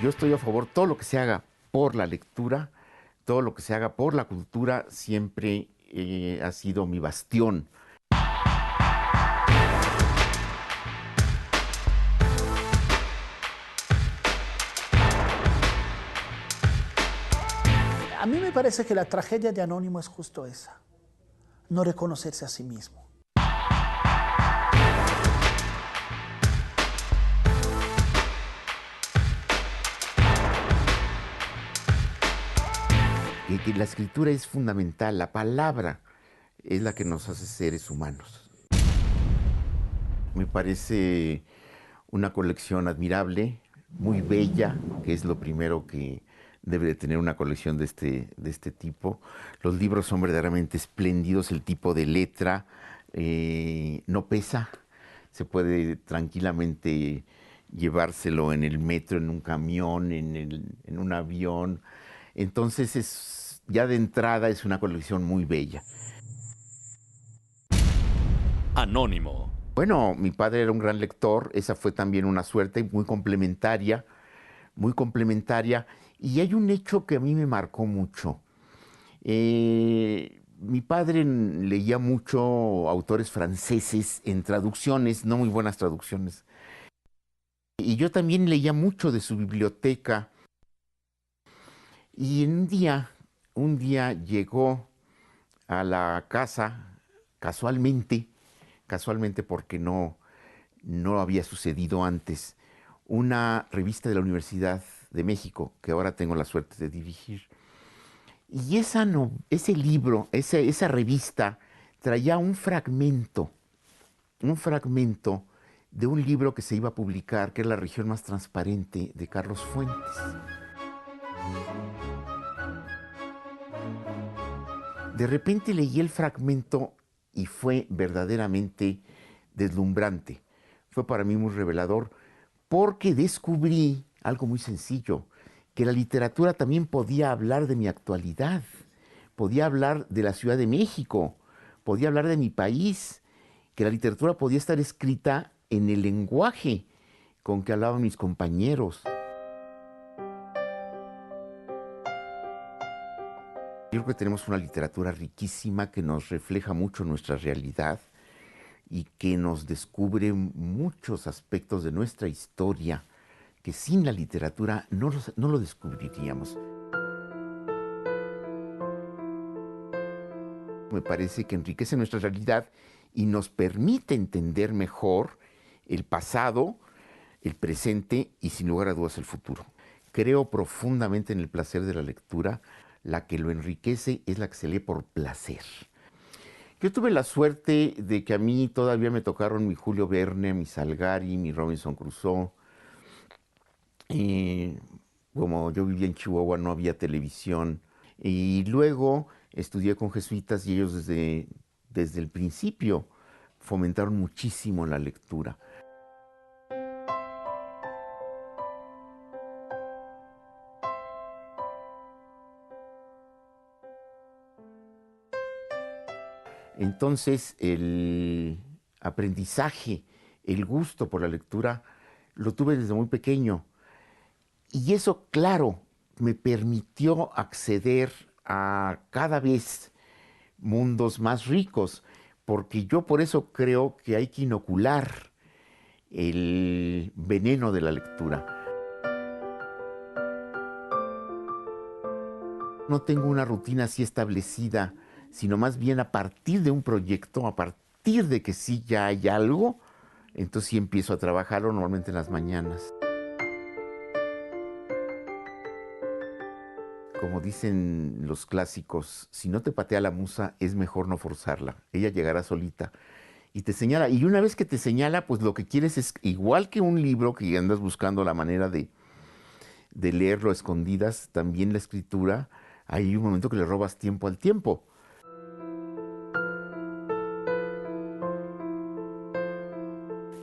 Yo estoy a favor, todo lo que se haga por la lectura, todo lo que se haga por la cultura, siempre ha sido mi bastión. A mí me parece que la tragedia de Anónimo es justo esa, no reconocerse a sí mismo. Que la escritura es fundamental, la palabra es la que nos hace seres humanos. Me parece una colección admirable, muy bella, que es lo primero que debe de tener una colección de este tipo. Los libros son verdaderamente espléndidos, el tipo de letra no pesa, se puede tranquilamente llevárselo en el metro, en un camión, en un avión. Entonces, ya de entrada es una colección muy bella. Anónimo. Bueno, mi padre era un gran lector, esa fue también una suerte muy complementaria. Y hay un hecho que a mí me marcó mucho. Mi padre leía mucho autores franceses en traducciones, no muy buenas traducciones. Y yo también leía mucho de su biblioteca. Y un día llegó a la casa casualmente, casualmente porque no había sucedido antes, una revista de la Universidad de México, que ahora tengo la suerte de dirigir. Y ese libro, esa revista, traía un fragmento de un libro que se iba a publicar, que es La región más transparente, de Carlos Fuentes. De repente leí el fragmento y fue verdaderamente deslumbrante. Fue para mí muy revelador porque descubrí algo muy sencillo, que la literatura también podía hablar de mi actualidad, podía hablar de la Ciudad de México, podía hablar de mi país, que la literatura podía estar escrita en el lenguaje con que hablaban mis compañeros. Yo creo que tenemos una literatura riquísima que nos refleja mucho nuestra realidad y que nos descubre muchos aspectos de nuestra historia que sin la literatura no lo descubriríamos. Me parece que enriquece nuestra realidad y nos permite entender mejor el pasado, el presente y sin lugar a dudas el futuro. Creo profundamente en el placer de la lectura. La que lo enriquece es la que se lee por placer. Yo tuve la suerte de que a mí todavía me tocaron mi Julio Verne, mi Salgari, mi Robinson Crusoe. Como yo vivía en Chihuahua, no había televisión. Y luego estudié con jesuitas y ellos desde el principio fomentaron muchísimo la lectura. Entonces, el aprendizaje, el gusto por la lectura, lo tuve desde muy pequeño. Y eso, claro, me permitió acceder a cada vez mundos más ricos, porque yo por eso creo que hay que inocular el veneno de la lectura. No tengo una rutina así establecida, sino más bien a partir de un proyecto, a partir de que sí ya hay algo, entonces sí empiezo a trabajarlo normalmente en las mañanas. Como dicen los clásicos, si no te patea la musa, es mejor no forzarla. Ella llegará solita y te señala. Y una vez que te señala, pues lo que quieres es, igual que un libro que andas buscando la manera de leerlo a escondidas, también la escritura, hay un momento que le robas tiempo al tiempo.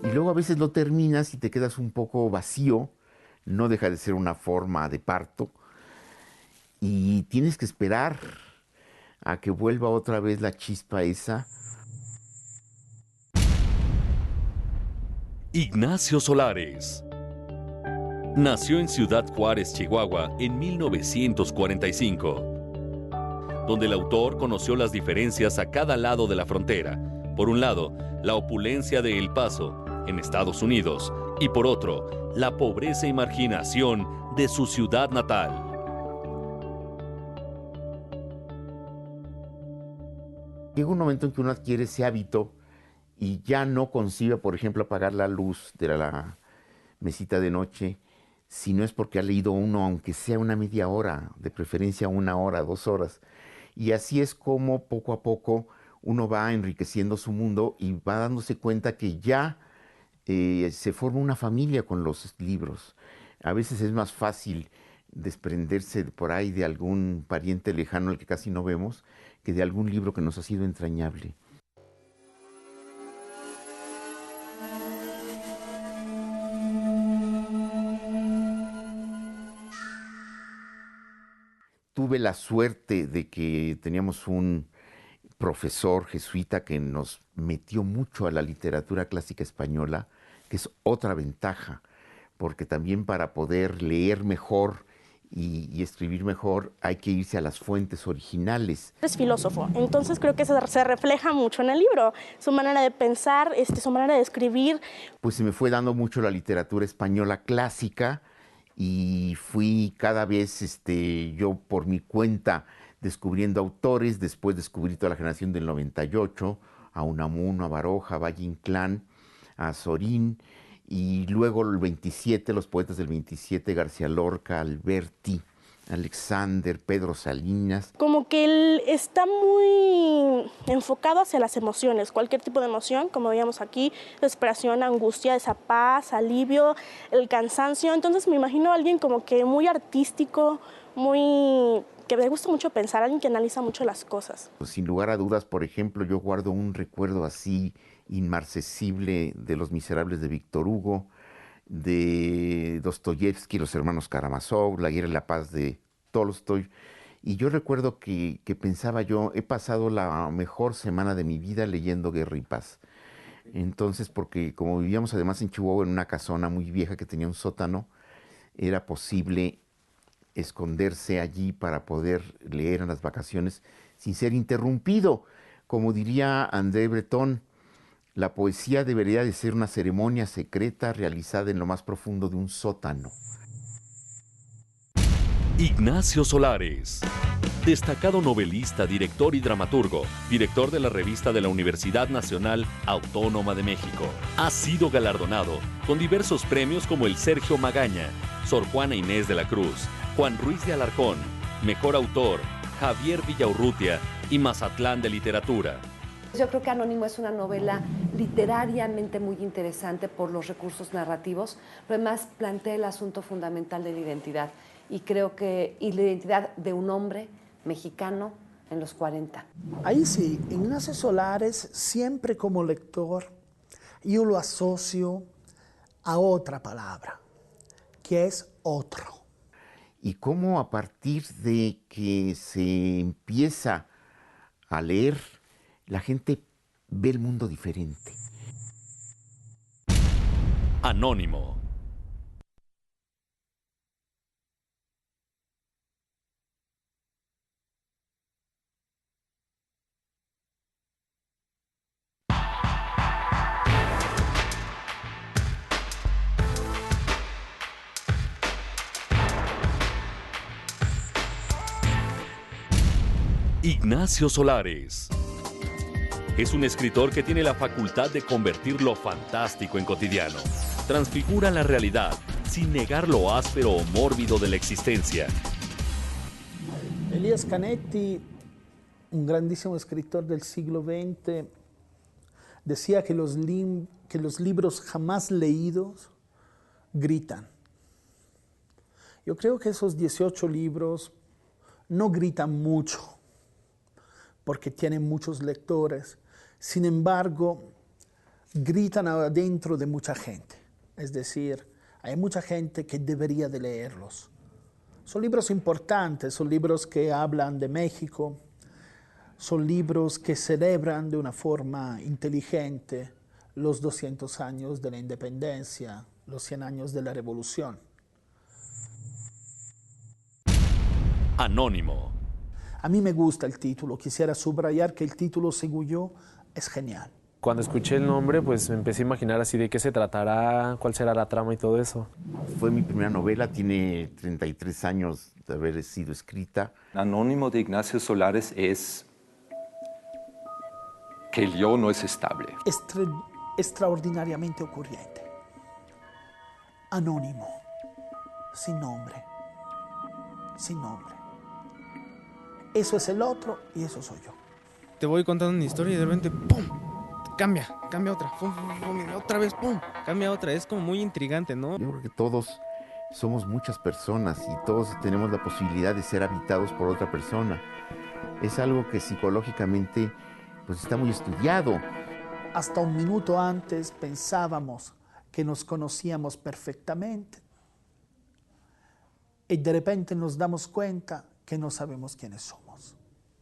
Y luego a veces lo terminas y te quedas un poco vacío, no deja de ser una forma de parto, y tienes que esperar a que vuelva otra vez la chispa esa. Ignacio Solares. Nació en Ciudad Juárez, Chihuahua, en 1945, donde el autor conoció las diferencias a cada lado de la frontera. Por un lado, la opulencia de El Paso, en Estados Unidos, y por otro, la pobreza y marginación de su ciudad natal. Llega un momento en que uno adquiere ese hábito y ya no concibe, por ejemplo, apagar la luz de la mesita de noche, si no es porque ha leído uno, aunque sea una media hora, de preferencia 1 hora, 2 horas. Y así es como poco a poco uno va enriqueciendo su mundo y va dándose cuenta que ya se forma una familia con los libros. A veces es más fácil desprenderse por ahí de algún pariente lejano al que casi no vemos, que de algún libro que nos ha sido entrañable. Tuve la suerte de que teníamos un profesor jesuita que nos metió mucho a la literatura clásica española, que es otra ventaja, porque también para poder leer mejor y escribir mejor hay que irse a las fuentes originales. Es filósofo, entonces creo que se refleja mucho en el libro, su manera de pensar, su manera de escribir. Pues se me fue dando mucho la literatura española clásica y fui cada vez yo por mi cuenta descubriendo autores. Después descubrí toda la generación del 98, a Unamuno, a Baroja, a Valle Inclán, a Zorín, y luego el 27, los poetas del 27, García Lorca, Alberti, Alexander, Pedro Salinas. Como que él está muy enfocado hacia las emociones, cualquier tipo de emoción, como veíamos aquí, desesperación, angustia, esa paz, alivio, el cansancio. Entonces me imagino a alguien como que muy artístico, que me gusta mucho pensar, alguien que analiza mucho las cosas. Pues sin lugar a dudas, por ejemplo, yo guardo un recuerdo así inmarcesible de Los Miserables de Víctor Hugo, de Dostoyevsky, Los hermanos Karamazov, La guerra y la paz de Tolstoy. Y yo recuerdo que pensaba yo, he pasado la mejor semana de mi vida leyendo Guerra y Paz. Entonces, porque como vivíamos además en Chihuahua, en una casona muy vieja que tenía un sótano, era posible esconderse allí para poder leer en las vacaciones sin ser interrumpido. Como diría André Breton, la poesía debería de ser una ceremonia secreta realizada en lo más profundo de un sótano. Ignacio Solares, destacado novelista, director y dramaturgo, director de la revista de la Universidad Nacional Autónoma de México. Ha sido galardonado con diversos premios como el Sergio Magaña, Sor Juana Inés de la Cruz, Juan Ruiz de Alarcón, Mejor Autor, Javier Villaurrutia y Mazatlán de Literatura. Yo creo que Anónimo es una novela literariamente muy interesante por los recursos narrativos, pero además plantea el asunto fundamental de la identidad. Y creo que la identidad de un hombre mexicano en los 40. Ahí sí, Ignacio Solares, siempre como lector, yo lo asocio a otra palabra, que es otro. Y cómo a partir de que se empieza a leer, la gente ve el mundo diferente. Anónimo. Ignacio Solares es un escritor que tiene la facultad de convertir lo fantástico en cotidiano. Transfigura la realidad sin negar lo áspero o mórbido de la existencia. Elías Canetti, un grandísimo escritor del siglo XX, decía que los libros jamás leídos gritan. Yo creo que esos 18 libros no gritan mucho, porque tienen muchos lectores. Sin embargo, gritan adentro de mucha gente. Es decir, hay mucha gente que debería de leerlos. Son libros importantes, son libros que hablan de México, son libros que celebran de una forma inteligente los 200 años de la independencia, los 100 años de la revolución. Anónimo. A mí me gusta el título, quisiera subrayar que el título Seguyo es genial. Cuando escuché el nombre, pues me empecé a imaginar así de qué se tratará, cuál será la trama y todo eso. Fue mi primera novela, tiene 33 años de haber sido escrita. Anónimo de Ignacio Solares es que el yo no es estable. Extraordinariamente ocurriente. Anónimo, sin nombre, sin nombre. Eso es el otro y eso soy yo. Te voy contando una historia y de repente, ¡pum! Cambia otra, pum, pum, pum, y otra vez, ¡pum! Cambia otra. Es como muy intrigante, ¿no? Yo creo que todos somos muchas personas y todos tenemos la posibilidad de ser habitados por otra persona. Es algo que psicológicamente pues, está muy estudiado. Hasta un minuto antes pensábamos que nos conocíamos perfectamente y de repente nos damos cuenta que no sabemos quiénes somos.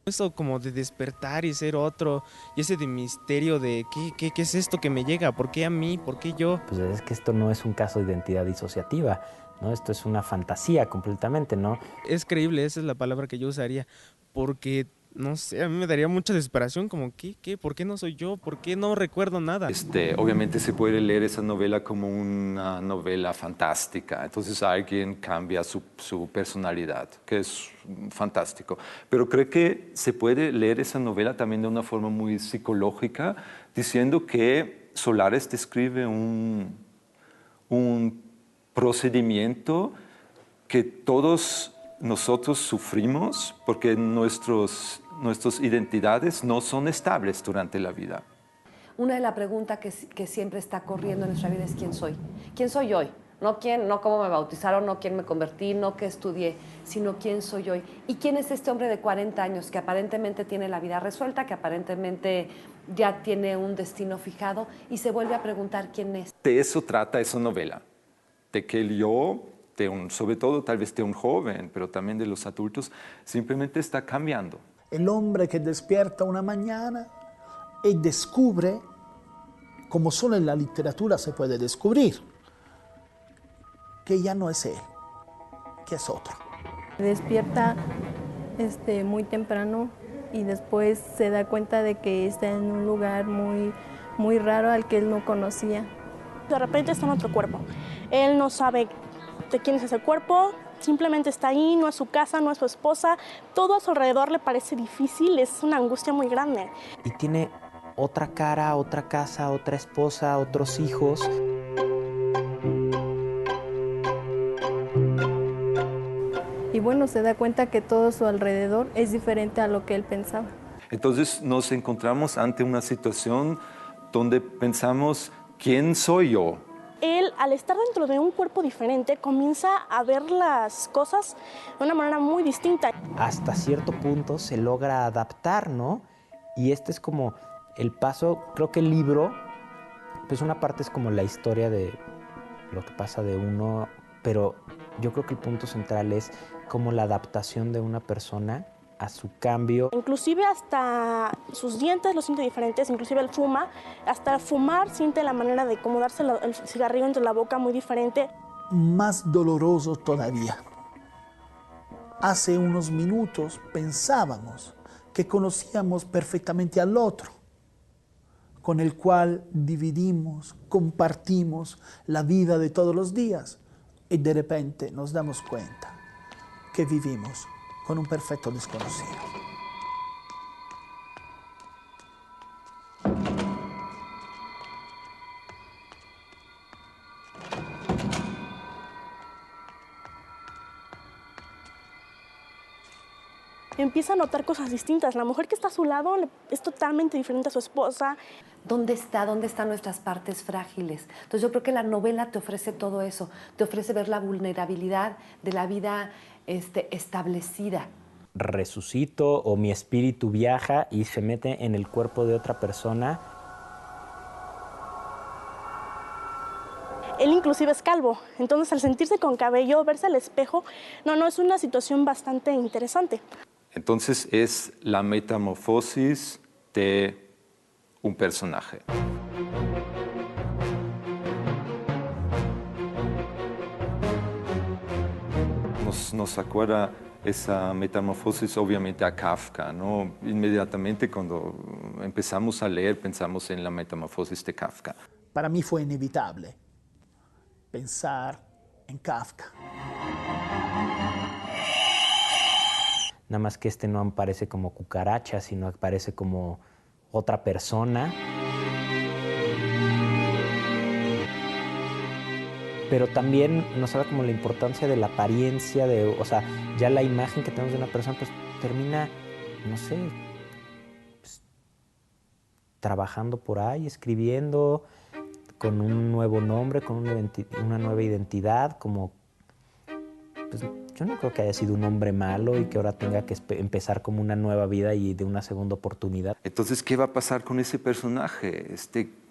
Eso como de despertar y ser otro, y ese de misterio de ¿qué es esto que me llega? ¿Por qué a mí? ¿Por qué yo? Pues es que esto no es un caso de identidad disociativa, ¿no? Esto es una fantasía completamente, ¿no? Es creíble, esa es la palabra que yo usaría, porque, no sé, a mí me daría mucha desesperación, como ¿qué? ¿Por qué no soy yo? ¿Por qué no recuerdo nada? Obviamente se puede leer esa novela como una novela fantástica, entonces alguien cambia su personalidad, que es fantástico. Pero creo que se puede leer esa novela también de una forma muy psicológica, diciendo que Solares describe un procedimiento que todos nosotros sufrimos porque nuestras identidades no son estables durante la vida. Una de las preguntas que siempre está corriendo en nuestra vida es ¿quién soy? ¿Quién soy hoy? No cómo me bautizaron, no quién me convertí, no qué estudié, sino quién soy hoy. ¿Y quién es este hombre de 40 años que aparentemente tiene la vida resuelta, que aparentemente ya tiene un destino fijado y se vuelve a preguntar quién es? De eso trata esa novela, de que el yo, sobre todo tal vez de un joven, pero también de los adultos, simplemente está cambiando. El hombre que despierta una mañana y descubre, como solo en la literatura se puede descubrir, que ya no es él, que es otro. Despierta muy temprano y después se da cuenta de que está en un lugar muy, muy raro al que él no conocía. De repente está en otro cuerpo. Él no sabe de quién es ese cuerpo, simplemente está ahí, no es su casa, no es su esposa. Todo a su alrededor le parece difícil, es una angustia muy grande. Y tiene otra cara, otra casa, otra esposa, otros hijos. Y bueno, se da cuenta que todo a su alrededor es diferente a lo que él pensaba. Entonces nos encontramos ante una situación donde pensamos, ¿quién soy yo? Él, al estar dentro de un cuerpo diferente, comienza a ver las cosas de una manera muy distinta. Hasta cierto punto se logra adaptar, ¿no? Y este es como el paso, creo que el libro, pues una parte es como la historia de lo que pasa de uno, pero yo creo que el punto central es como la adaptación de una persona a su cambio. Inclusive hasta sus dientes los siente diferentes, inclusive él fuma, hasta fumar siente la manera de acomodarse el cigarrillo entre la boca muy diferente. Más doloroso todavía. Hace unos minutos pensábamos que conocíamos perfectamente al otro, con el cual dividimos, compartimos la vida de todos los días, y de repente nos damos cuenta que vivimos con un perfecto desconocido. Empieza a notar cosas distintas. La mujer que está a su lado es totalmente diferente a su esposa. ¿Dónde están nuestras partes frágiles? Entonces yo creo que la novela te ofrece todo eso, te ofrece ver la vulnerabilidad de la vida establecida. Resucito o mi espíritu viaja y se mete en el cuerpo de otra persona. Él inclusive es calvo, entonces al sentirse con cabello, verse al espejo, no, es una situación bastante interesante. Entonces es la metamorfosis de un personaje. Nos acuerda esa metamorfosis obviamente a Kafka, ¿no? Inmediatamente cuando empezamos a leer pensamos en la metamorfosis de Kafka. Para mí fue inevitable pensar en Kafka. Nada más que este no aparece como cucaracha, sino aparece como otra persona. Pero también nos habla como la importancia de la apariencia, o sea, ya la imagen que tenemos de una persona, pues termina, no sé, pues, trabajando por ahí, escribiendo, con un nuevo nombre, con una nueva identidad, como, pues yo no creo que haya sido un hombre malo y que ahora tenga que empezar como una nueva vida y de una segunda oportunidad. Entonces, ¿qué va a pasar con ese personaje?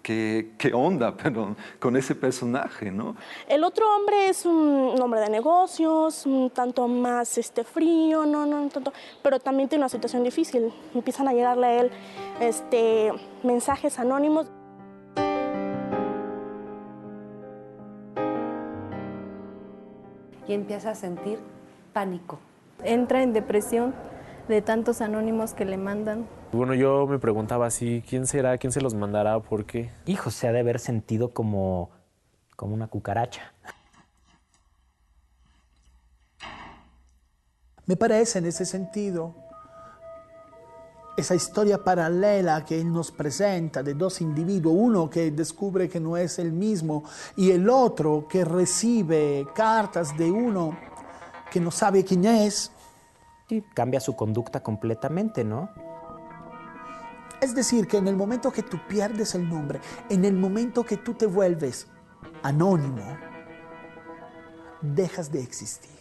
¿Qué onda, perdón, con ese personaje, ¿no? El otro hombre es un hombre de negocios, un tanto más frío, no tanto, pero también tiene una situación difícil. Empiezan a llegarle a él mensajes anónimos. Y empieza a sentir pánico. Entra en depresión de tantos anónimos que le mandan. Bueno, yo me preguntaba así, ¿quién será? ¿Quién se los mandará? ¿Por qué? Hijo, se ha de haber sentido como una cucaracha. Me parece en ese sentido esa historia paralela que él nos presenta de dos individuos, uno que descubre que no es el mismo y el otro que recibe cartas de uno que no sabe quién es. Sí, cambia su conducta completamente, ¿no? Es decir, que en el momento que tú pierdes el nombre, en el momento que tú te vuelves anónimo, dejas de existir.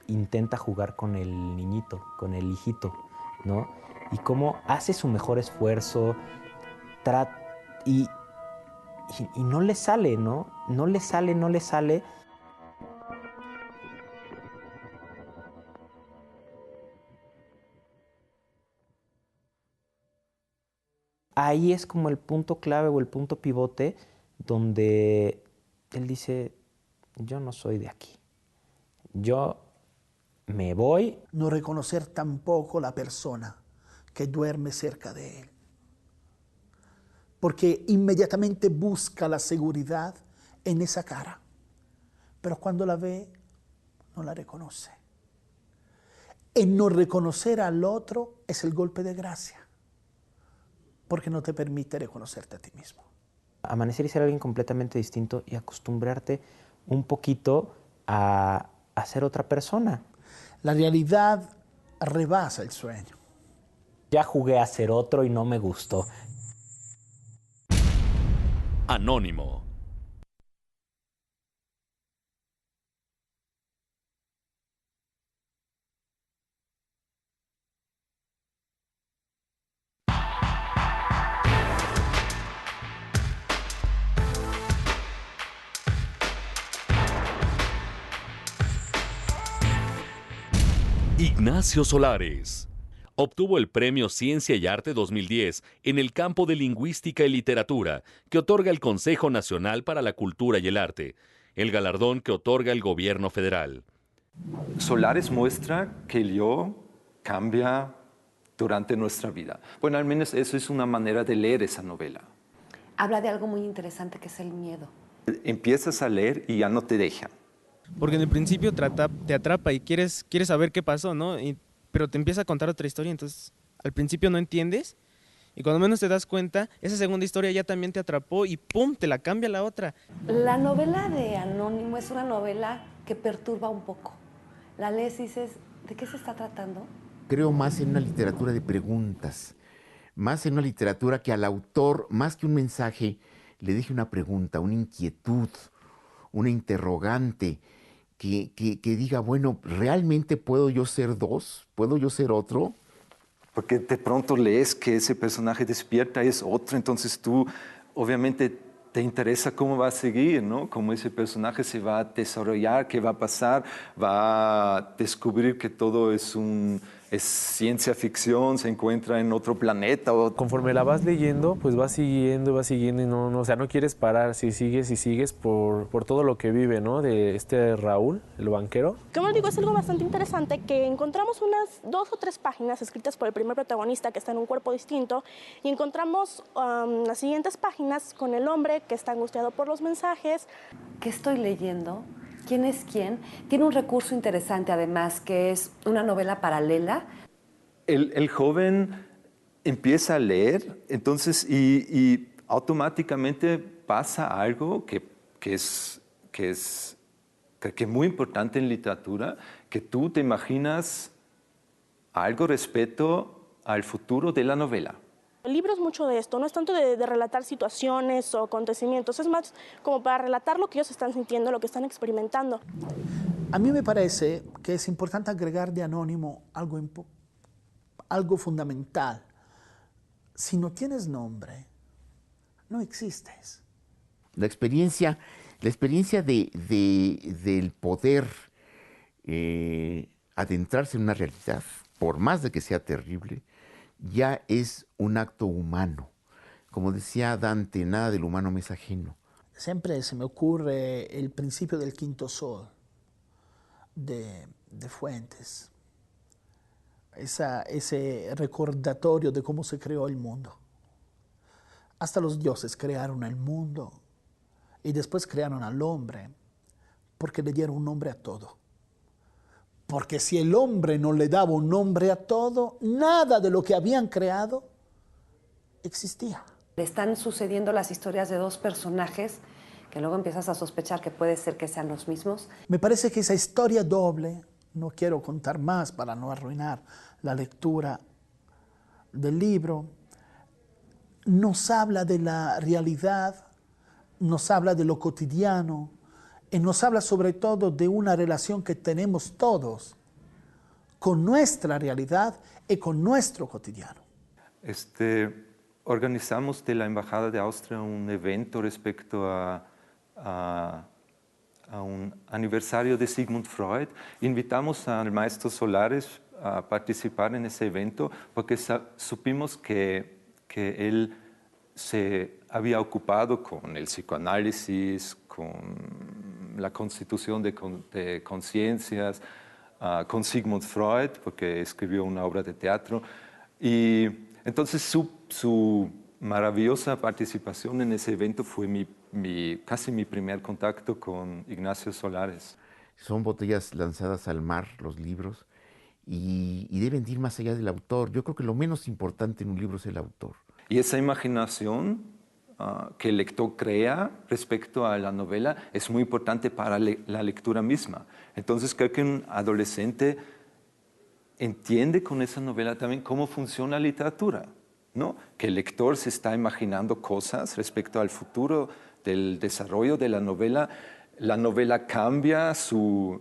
Intenta jugar con el niñito, con el hijito, ¿no? Y cómo hace su mejor esfuerzo, y no le sale, ¿no? No le sale. Ahí es como el punto clave o el punto pivote donde él dice, yo no soy de aquí, yo me voy. No reconocer tampoco la persona que duerme cerca de él, porque inmediatamente busca la seguridad en esa cara, pero cuando la ve, no la reconoce. El no reconocer al otro es el golpe de gracia, porque no te permite reconocerte a ti mismo. Amanecer y ser alguien completamente distinto y acostumbrarte un poquito a ser otra persona. La realidad rebasa el sueño. Ya jugué a ser otro y no me gustó. Anónimo. Ignacio Solares. Obtuvo el Premio Ciencia y Arte 2010 en el campo de Lingüística y Literatura, que otorga el Consejo Nacional para la Cultura y el Arte, el galardón que otorga el Gobierno Federal. Solares muestra que el yo cambia durante nuestra vida. Bueno, al menos eso es una manera de leer esa novela. Habla de algo muy interesante que es el miedo. Empiezas a leer y ya no te dejan. Porque en el principio te atrapa y quieres saber qué pasó, ¿no? Pero te empieza a contar otra historia, entonces al principio no entiendes y cuando menos te das cuenta, esa segunda historia ya también te atrapó y ¡pum!, te la cambia la otra. La novela de Anónimo es una novela que perturba un poco. La lees y dices, ¿de qué se está tratando? Creo más en una literatura de preguntas, más en una literatura que al autor, más que un mensaje, le deje una pregunta, una inquietud, una interrogante, que diga, bueno, ¿realmente puedo yo ser dos? ¿Puedo yo ser otro? Porque de pronto lees que ese personaje despierta y es otro, entonces tú obviamente te interesa cómo va a seguir, ¿no? Cómo ese personaje se va a desarrollar, qué va a pasar, va a descubrir que todo es un es ciencia ficción, se encuentra en otro planeta. Conforme la vas leyendo, pues vas siguiendo y no, o sea, no quieres parar, si sigues por todo lo que vive, ¿no? De este Raúl, el banquero. Como digo, es algo bastante interesante que encontramos unas 2 o 3 páginas escritas por el primer protagonista que está en un cuerpo distinto y encontramos las siguientes páginas con el hombre que está angustiado por los mensajes. ¿Qué estoy leyendo? ¿Quién es quién? Tiene un recurso interesante además, que es una novela paralela. El joven empieza a leer, entonces, y automáticamente pasa algo que es muy importante en literatura, que tú te imaginas algo respecto al futuro de la novela. El libro es mucho de esto, no es tanto de relatar situaciones o acontecimientos, es más como para relatar lo que ellos están sintiendo, lo que están experimentando. A mí me parece que es importante agregar de Anónimo algo fundamental. Si no tienes nombre, no existes. La experiencia del poder adentrarse en una realidad, por más de que sea terrible, ya es un acto humano. Como decía Dante, nada del humano me es ajeno. Siempre se me ocurre el principio del quinto sol de Fuentes. Ese recordatorio de cómo se creó el mundo. Hasta los dioses crearon el mundo y después crearon al hombre porque le dieron un nombre a todo. Porque si el hombre no le daba un nombre a todo, nada de lo que habían creado existía. Le están sucediendo las historias de 2 personajes que luego empiezas a sospechar que puede ser que sean los mismos. Me parece que esa historia doble, no quiero contar más para no arruinar la lectura del libro, nos habla de la realidad, nos habla de lo cotidiano, y nos habla sobre todo de una relación que tenemos todos con nuestra realidad y con nuestro cotidiano. Organizamos de la Embajada de Austria un evento respecto a un aniversario de Sigmund Freud. Invitamos al maestro Solares a participar en ese evento porque supimos que él se había ocupado con el psicoanálisis, con la constitución de conciencias, con Sigmund Freud, porque escribió una obra de teatro. Y entonces su maravillosa participación en ese evento fue casi mi primer contacto con Ignacio Solares. Son botellas lanzadas al mar, los libros, y deben ir más allá del autor. Yo creo que lo menos importante en un libro es el autor. Y esa imaginación que el lector crea respecto a la novela es muy importante para la lectura misma. Entonces creo que un adolescente entiende con esa novela también cómo funciona la literatura, ¿no? Que el lector se está imaginando cosas respecto al futuro del desarrollo de la novela cambia su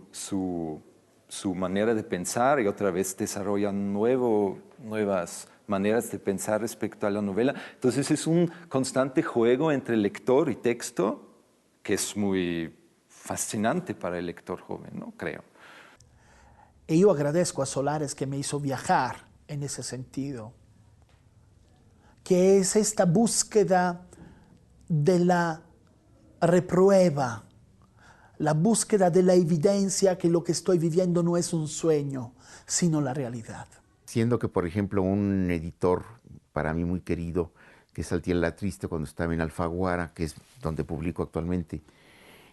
manera de pensar y otra vez desarrolla nuevas maneras de pensar respecto a la novela. Entonces es un constante juego entre lector y texto que es muy fascinante para el lector joven, ¿no? Creo. Y yo agradezco a Solares que me hizo viajar en ese sentido, que es esta búsqueda de la reprueba, la búsqueda de la evidencia que lo que estoy viviendo no es un sueño, sino la realidad. Siendo que, por ejemplo, un editor para mí muy querido, que es Altiel La Triste, cuando estaba en Alfaguara, que es donde publico actualmente,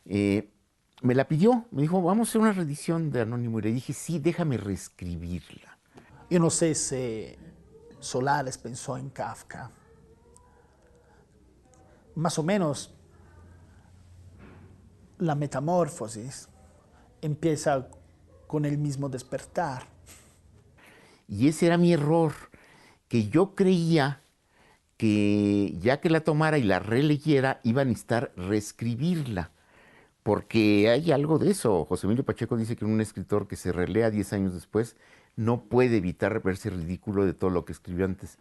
me la pidió, me dijo, vamos a hacer una reedición de Anónimo, y le dije, sí, déjame reescribirla. Yo no sé si Solares pensó en Kafka. Más o menos la metamorfosis empieza con el mismo despertar. Y ese era mi error, que yo creía que ya que la tomara y la releyera, iba a necesitar reescribirla, porque hay algo de eso. José Emilio Pacheco dice que un escritor que se relea 10 años después no puede evitar verse ridículo de todo lo que escribió antes.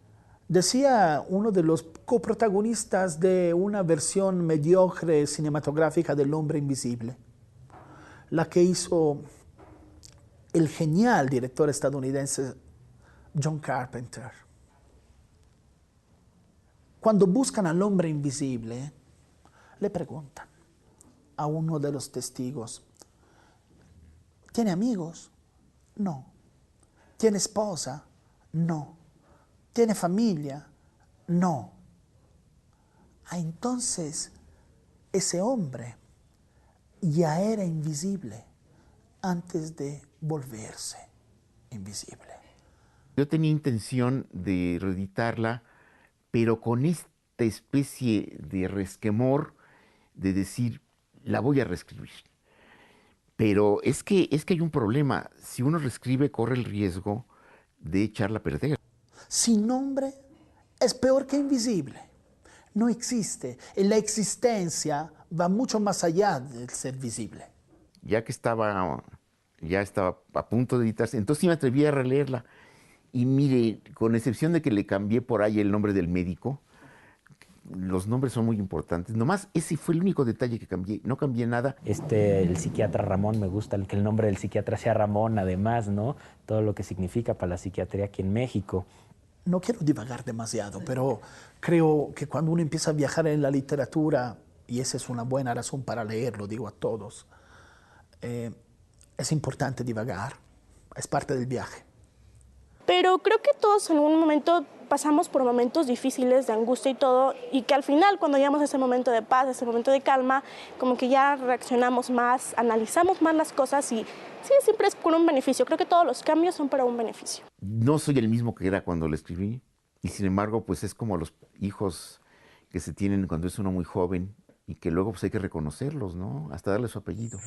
Decía uno de los coprotagonistas de una versión mediocre cinematográfica del Hombre Invisible, la que hizo el genial director estadounidense John Carpenter. Cuando buscan al hombre invisible, le preguntan a uno de los testigos, ¿tiene amigos? No. ¿Tiene esposa? No. ¿Tiene familia? No. Ah, entonces, ese hombre ya era invisible antes de volverse invisible. Yo tenía intención de reeditarla, pero con esta especie de resquemor de decir, la voy a reescribir. Pero es que hay un problema. Si uno reescribe, corre el riesgo de echarla a perder. Sin nombre es peor que invisible. No existe. En la existencia va mucho más allá del ser visible. Ya estaba a punto de editarse, entonces sí me atreví a releerla. Y mire, con excepción de que le cambié por ahí el nombre del médico, los nombres son muy importantes. Nomás ese fue el único detalle que cambié. No cambié nada. El psiquiatra Ramón, me gusta que el nombre del psiquiatra sea Ramón, además, ¿no? Todo lo que significa para la psiquiatría aquí en México. No quiero divagar demasiado, pero creo que cuando uno empieza a viajar en la literatura, y esa es una buena razón para leerlo, digo a todos, es importante divagar, es parte del viaje. Pero creo que todos en algún momento pasamos por momentos difíciles de angustia y todo, y que al final cuando llegamos a ese momento de paz, a ese momento de calma, como que ya reaccionamos más, analizamos más las cosas y sí, siempre es con un beneficio. Creo que todos los cambios son para un beneficio. No soy el mismo que era cuando lo escribí, y sin embargo, pues es como los hijos que se tienen cuando es uno muy joven y que luego pues hay que reconocerlos, ¿no? Hasta darle su apellido.